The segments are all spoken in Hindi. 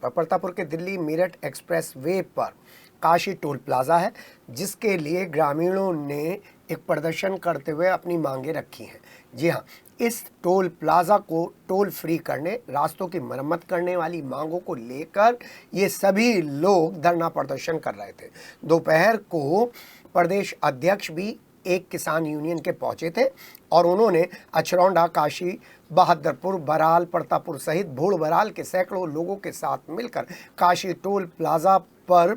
प्रतापपुर के दिल्ली मेरठ एक्सप्रेस वे पर काशी टोल प्लाजा है, जिसके लिए ग्रामीणों ने एक प्रदर्शन करते हुए अपनी मांगे रखी हैं। जी हाँ, इस टोल प्लाजा को टोल फ्री करने, रास्तों की मरम्मत करने वाली मांगों को लेकर ये सभी लोग धरना प्रदर्शन कर रहे थे। दोपहर को प्रदेश अध्यक्ष भी एक किसान यूनियन के पहुंचे थे और उन्होंने अचरौंडा, काशी, बहादुरपुर, बराल, प्रतापपुर सहित भूड़ बराल के सैकड़ों लोगों के साथ मिलकर काशी टोल प्लाजा पर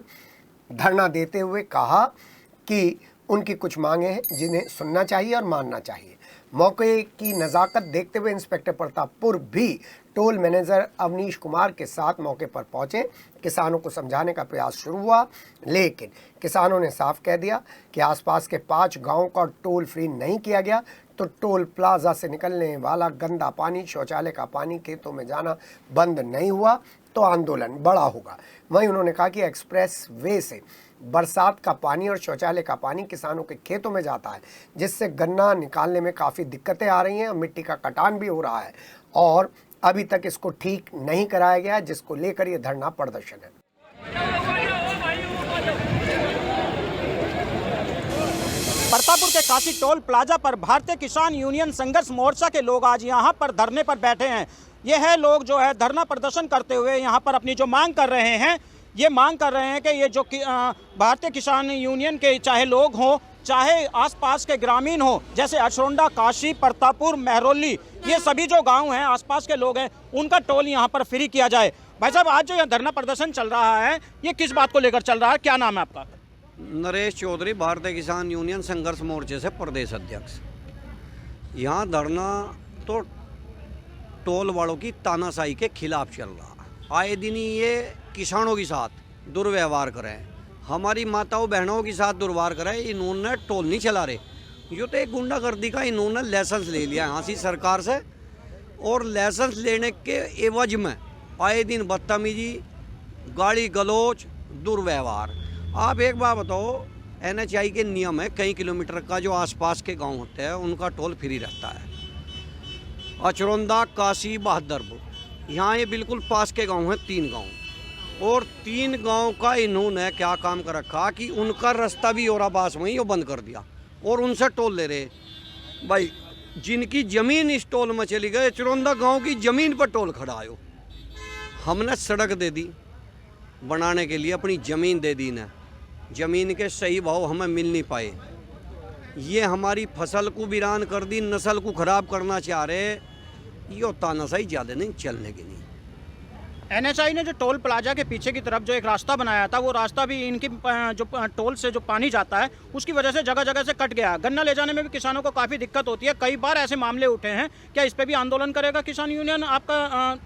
धरना देते हुए कहा कि उनकी कुछ मांगे हैं जिन्हें सुनना चाहिए और मानना चाहिए। मौके की नज़ाकत देखते हुए इंस्पेक्टर प्रतापपुर भी टोल मैनेजर अवनीश कुमार के साथ मौके पर पहुंचे। किसानों को समझाने का प्रयास शुरू हुआ, लेकिन किसानों ने साफ कह दिया कि आसपास के 5 गांवों का टोल फ्री नहीं किया गया तो टोल प्लाजा से निकलने वाला गंदा पानी, शौचालय का पानी खेतों में जाना बंद नहीं हुआ तो आंदोलन बड़ा होगा। वहीं उन्होंने कहा कि एक्सप्रेस वे से बरसात का पानी और शौचालय का पानी किसानों के खेतों में जाता है, जिससे गन्ना निकालने में काफ़ी दिक्कतें आ रही हैं और मिट्टी का कटान भी हो रहा है और अभी तक इसको ठीक नहीं कराया गया, जिसको लेकर ये धरना प्रदर्शन है। प्रतापपुर के काशी टोल प्लाजा पर भारतीय किसान यूनियन संघर्ष मोर्चा के लोग आज यहाँ पर धरने पर बैठे हैं। ये है लोग जो है धरना प्रदर्शन करते हुए यहाँ पर अपनी जो मांग कर रहे हैं, ये मांग कर रहे हैं कि ये जो भारतीय किसान यूनियन के चाहे लोग हों, चाहे आसपास के ग्रामीण हो, जैसे अचरौंडा, काशी, प्रतापपुर, महरौली, ये सभी जो गांव हैं, आसपास के लोग हैं, उनका टोल यहाँ पर फ्री किया जाए। भाई साहब, आज जो यहाँ धरना प्रदर्शन चल रहा है, ये किस बात को लेकर चल रहा है? क्या नाम है आपका? नरेश चौधरी, भारतीय किसान यूनियन संघर्ष मोर्चे से प्रदेश अध्यक्ष। यहाँ धरना तो टोल वालों की तानाशाही के खिलाफ चल रहा। आए दिन ये किसानों के साथ दुर्व्यवहार करें, हमारी माताओं बहनों के साथ दुर्व्यवहार करें। इन्होंने टोल नहीं चला रहे, यो तो एक गुंडागर्दी का इन्होंने लाइसेंस ले लिया यहाँ से सरकार से, और लाइसेंस लेने के एवज में आए दिन बदतमीजी, गाली गलौज, दुर्व्यवहार। आप एक बात बताओ, NHI के नियम है, कई किलोमीटर का जो आसपास के गांव होते हैं उनका टोल फ्री रहता है। अचरौंदा, काशी, बहादुरपुर, यहाँ ये बिल्कुल पास के गांव हैं, 3 गांव, और 3 गांव का इन्होंने क्या काम कर रखा कि उनका रास्ता भी औराबास में ही वो बंद कर दिया और उनसे टोल ले रहे। भाई, जिनकी ज़मीन इस टोल में चली गई, अचरौंदा गाँव की ज़मीन पर टोल खड़ा आयो। हमने सड़क दे दी बनाने के लिए, अपनी ज़मीन दे दी ना, ज़मीन के सही भाव हमें मिल नहीं पाए। ये हमारी फसल को वीरान कर दी, नस्ल को ख़राब करना चाह रहे। ये तानाशाही ज़्यादा नहीं चलने की नहीं। NHI ने जो टोल प्लाजा के पीछे की तरफ जो एक रास्ता बनाया था, वो रास्ता भी इनकी जो टोल से जो पानी जाता है उसकी वजह से जगह जगह से कट गया। गन्ना ले जाने में भी किसानों को काफ़ी दिक्कत होती है। कई बार ऐसे मामले उठे हैं। क्या इस पर भी आंदोलन करेगा किसान यूनियन आपका?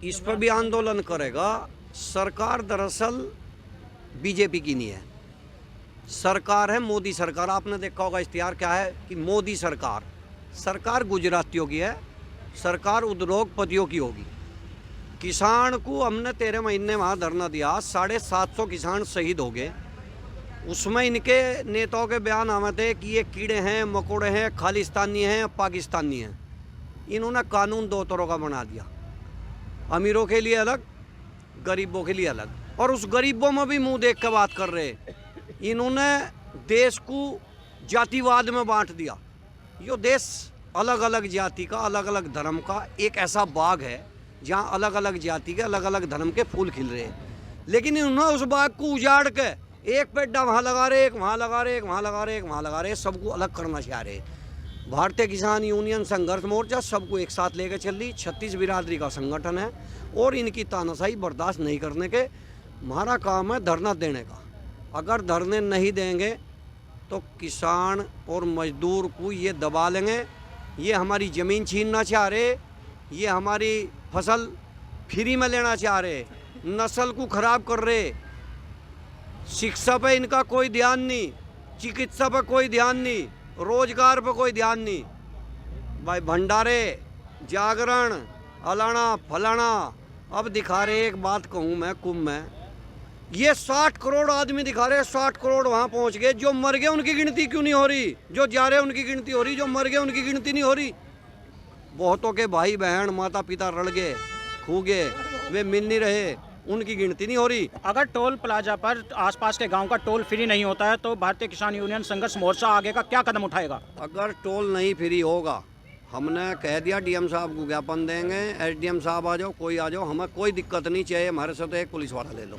इस पर भी आंदोलन करेगा। सरकार दरअसल BJP की नहीं है, सरकार है मोदी सरकार। आपने देखा होगा इश्तिहार क्या है कि मोदी सरकार, सरकार गुजरातियों की है, सरकार उद्योगपतियों की होगी। किसान को हमने 13 महीने वहाँ धरना दिया, 750 किसान शहीद हो गए। उसमें इनके नेताओं के बयान आए थे कि ये कीड़े हैं, मकोड़े हैं, खालिस्तानी हैं, पाकिस्तानी हैं। इन्होंने कानून 2 तरह का बना दिया, अमीरों के लिए अलग, गरीबों के लिए अलग, और उस गरीबों में भी मुंह देख के बात कर रहे। इन्होंने देश को जातिवाद में बांट दिया। यो देश अलग अलग जाति का, अलग अलग धर्म का एक ऐसा बाग है जहाँ अलग अलग जाति के, अलग अलग धर्म के फूल खिल रहे हैं। लेकिन इन्होंने उस बाग को उजाड़ के एक पेड्डा वहाँ लगा रहे, एक वहाँ लगा रहे, एक वहाँ लगा रहे, एक वहाँ लगा रहे, सबको अलग करना चाह रहे। भारतीय किसान यूनियन संघर्ष मोर्चा सबको एक साथ लेकर चल रही। 36 बिरादरी का संगठन है और इनकी तानाशाही बर्दाश्त नहीं करने के हमारा काम है धरना देने का। अगर धरने नहीं देंगे तो किसान और मजदूर को ये दबा लेंगे। ये हमारी ज़मीन छीनना चाह रहे, ये हमारी फसल फ्री में लेना चाह रहे, नस्ल को ख़राब कर रहे। शिक्षा पे इनका कोई ध्यान नहीं, चिकित्सा पे कोई ध्यान नहीं, रोजगार पे कोई ध्यान नहीं। भाई, भंडारे, जागरण, अलाना फलाना, अब दिखा रहे। एक बात कहूँ मैं, कुंभ में ये 60 करोड़ आदमी दिखा रहे, 60 करोड़ वहाँ पहुँच गए। जो मर गए उनकी गिनती क्यों नहीं हो रही? जो जा रहे उनकी गिनती हो रही, जो मर गए उनकी गिनती नहीं हो रही। बहुतों के भाई बहन, माता पिता रल गए, खू गए, वे मिल नहीं रहे, उनकी गिनती नहीं हो रही। अगर टोल प्लाजा पर आसपास के गांव का टोल फ्री नहीं होता है तो भारतीय किसान यूनियन संघर्ष मोर्चा आगे का क्या कदम उठाएगा? अगर टोल नहीं फ्री होगा, हमने कह दिया डीएम साहब को ज्ञापन देंगे, एसडीएम साहब आ जाओ, कोई आ जाओ, हमें कोई दिक्कत नहीं चाहिए, हमारे साथ एक पुलिस वाला ले लो।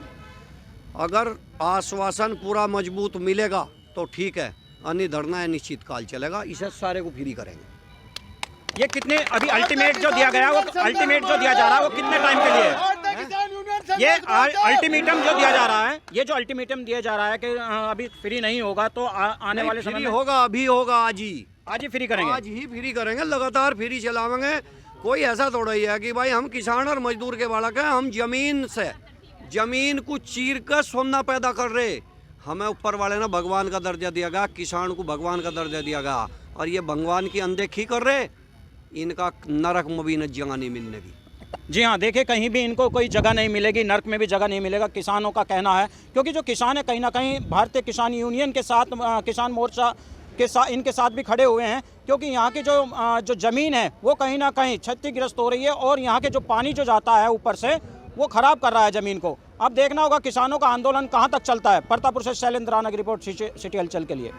अगर आश्वासन पूरा मजबूत मिलेगा तो ठीक है, अन्य धरना है निश्चित काल चलेगा, इसे सारे को फ्री करेंगे। ये कितने अभी अल्टीमेट जो दिया गया है, वो अल्टीमेट जो दिया जा रहा है वो कितने टाइम के लिए है? ये अल्टीमेटम जो दिया जा रहा है, ये जो अल्टीमेटम दिया जा रहा है कि अभी फ्री नहीं होगा तो आने वाले समय में होगा, अभी होगा, आज ही फ्री करेंगे, आज ही फ्री करेंगे, लगातार फ्री चलावेंगे। कोई ऐसा थोड़ा ही है कि भाई हम किसान और मजदूर के बालक हैं, हम जमीन को चीर कर सोना पैदा कर रहे। हमें ऊपर वाले ने भगवान का दर्जा दिया गया, किसान को भगवान का दर्जा दिया गया, और ये भगवान की अनदेखी कर रहे, इनका नरक में भी न जगह नहीं मिलने की। जी हाँ, देखिए कहीं भी इनको कोई जगह नहीं मिलेगी, नर्क में भी जगह नहीं मिलेगा, किसानों का कहना है। क्योंकि जो किसान है कहीं ना कहीं भारतीय किसान यूनियन के साथ, किसान मोर्चा के साथ, इनके साथ भी खड़े हुए हैं, क्योंकि यहाँ की जो ज़मीन है वो कहीं ना कहीं क्षतिग्रस्त हो रही है और यहाँ के जो पानी जो जाता है ऊपर से वो खराब कर रहा है ज़मीन को। अब देखना होगा किसानों का आंदोलन कहाँ तक चलता है। परतापुर से शैलेंद्र राणा की रिपोर्ट, सिटी हलचल के लिए।